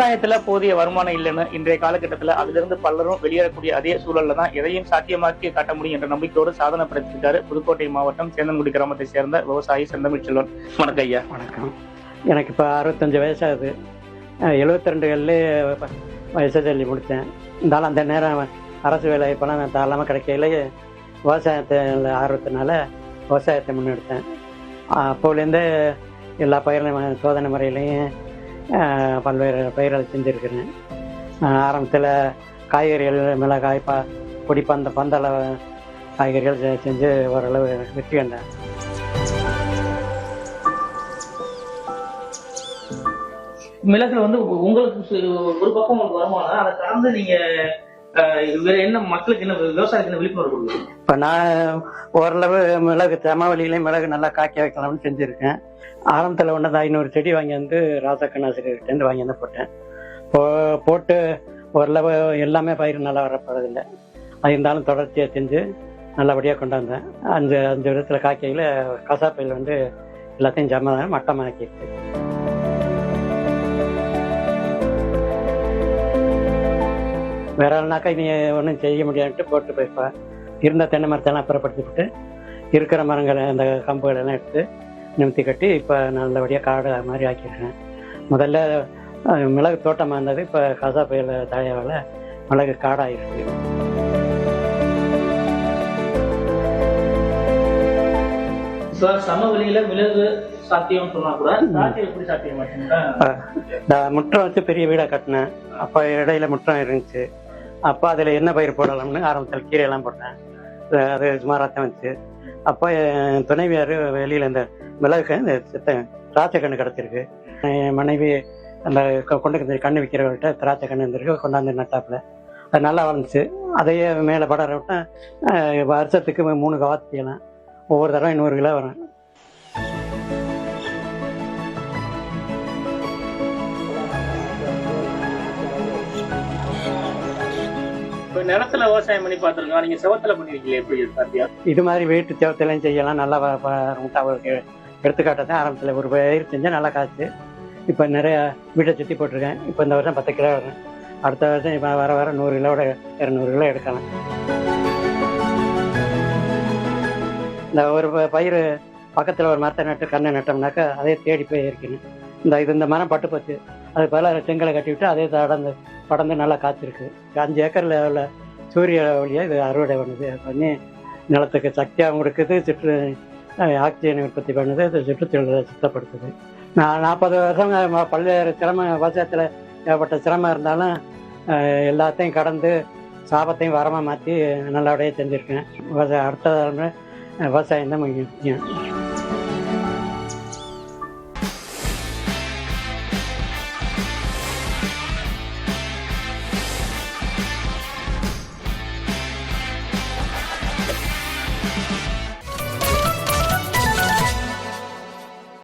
விவசாயத்துல போதிய வருமானம் இல்லைன்னு இன்றைய காலகட்டத்துல அதுல இருந்து பலரும் வெளியேறக்கூடிய அதே சூழல்ல தான் எதையும் சாத்தியமாக்கி காட்ட முடியும் என்ற நம்பிக்கையோடு சாதனை படைத்திருக்காரு புதுக்கோட்டை மாவட்டம் சேந்தன்குடி கிராமத்தை சேர்ந்த விவசாயி செந்தமிழ் செல்வன். வணக்கம் ஐயா. வணக்கம். எனக்கு இப்போ 65 வயசாகுது. 72களிலே எஸ்எஸ்எல்சி முடித்தேன். இருந்தாலும் அந்த நேரம் அரசு வேலை இப்போலாம் நான் தாராளமாக கிடைக்கையில விவசாயத்தில் ஆர்வத்தினால விவசாயத்தை முன்னெடுத்தேன். அப்போலேருந்து எல்லா பயிர்களும் சோதனை முறையிலையும் பல்வேறு பயிர்களை செஞ்சுருக்கிறேன். ஆரம்பத்தில் காய்கறிகள் மிளகாய் பொடி பந்தள காய்கறிகள் செஞ்சு ஓரளவு வெற்றி கண்டேன். மிளகுல வந்து உங்களுக்கு ஒரு பக்கம் உங்களுக்கு வருமானம், அதை கடந்து நீங்க வேற என்ன மக்களுக்கு என்ன விவசாயத்துக்கு என்ன விழிப்புணர்வு கொடுக்குறீங்க? இப்போ நான் ஓரளவு மிளகு சமவெளியிலையும் மிளகு நல்லா காய்க்க வைக்கலாம்னு செஞ்சுருக்கேன். ஆரம்பத்தில் ஒன்று 500 செடி வாங்கி வந்து ராசக்கண்ணாசிரியர்கிட்டேருந்து வாங்கி வந்து போட்டேன். போட்டு ஓரளவு எல்லாமே பயிர் நல்லா வரப்போறதில்லை. அது இருந்தாலும் தொடர்ச்சியாக செஞ்சு நல்லபடியாக கொண்டாந்தேன். 5 வருஷத்தில் காய்க்கையில் கசாப்பையில் வந்து எல்லாத்தையும் மட்டமாக்கிடுச்சு. வேற ஆள்னாக்கா இனி ஒன்றும் செய்ய முடியாதுன்ட்டு போட்டு போய்ப்பேன். இருந்த தென்னை மரத்தெல்லாம் அப்புறப்படுத்திவிட்டு இருக்கிற மரங்களை அந்த கம்புகள் எல்லாம் எடுத்து நிமித்தி கட்டி இப்போ நல்லபடியாக காடு மாதிரி ஆக்கிடுறேன். முதல்ல மிளகு தோட்டமாக இருந்தது, இப்போ கசா புயல் தயாவில் மிளகு காடாயிருக்கு. சமவெளியில மிளகு சாத்தியம் சொன்னா கூட எப்படி சாத்தியம்? முற்றம் வச்சு பெரிய வீடாக கட்டினேன். அப்போ இடையில முற்றம் இருந்துச்சு. அப்போ அதில் என்ன பயிர் போடலாம்னு ஆரம்பத்தில் கீரையெல்லாம் போட்டேன். அது சுமாராக வந்துச்சு. அப்போ என் துணைவியார் வெளியில் இந்த மிளகு இந்த திராட்சை கன்று கிடச்சிருக்கு. என் மனைவி அந்த கொண்டு கண்ணு விற்கிறவர்கிட்ட திராட்சை கன்று இருந்திருக்கு, கொண்டாந்து நட்டாப்பில் அது நல்லா வளர்ந்துச்சு. அதையே மேலே படர விட்டேன். வருஷத்துக்கு 3 கவாத்து செய்யலாம். ஒவ்வொரு தடவை 100 கிலோ வரும். நிலத்துல விவசாயம் பண்ணி பார்த்துருக்கோம், நீங்க செவத்துல பண்ணிருக்கீங்க, எப்படி சாத்தியா? இது மாதிரி வீட்டு செவத்திலையும் செய்யலாம். நல்லா அவருக்கு எடுத்துக்காட்டதான் ஆரம்பத்தில் ஒரு பயிர் செஞ்சால் நல்லா காய்ச்சி இப்போ நிறைய வீட்டை சுற்றி போட்டிருக்கேன். இப்போ இந்த வருஷம் 10 கிலோ வரும். அடுத்த வருஷம் இப்போ வர 100 கிலோட 200 கிலோ எடுக்கலாம். இந்த ஒரு பயிர் பக்கத்தில் ஒரு மரத்தை நட்டு கண்ணை நட்டோம்னாக்கா அதே தேடி போய் இருக்கணும். இந்த மரம் பட்டு போச்சு, அது பல செங்கலை கட்டி விட்டு அதே படந்து நல்லா காய்ச்சிருக்கு. 5 ஏக்கரில் உள்ள சூரிய ஒளியாக இது அறுவடை பண்ணுது. பண்ணி நிலத்துக்கு சக்தியாகவும் இருக்குது, ஆக்சிஜன் உற்பத்தி பண்ணுது, சுற்றுச்சூழலை சுத்தப்படுத்துது. நான் 40 வருஷம் பல்வேறு விவசாயத்தில் ஏற்பட்ட சிரமம் இருந்தாலும் எல்லாத்தையும் கடந்து சாபத்தையும் வரமாக மாற்றி நல்லபடியாக செஞ்சுருக்கேன். அடுத்த விவசாயம் தான் முக்கியம்.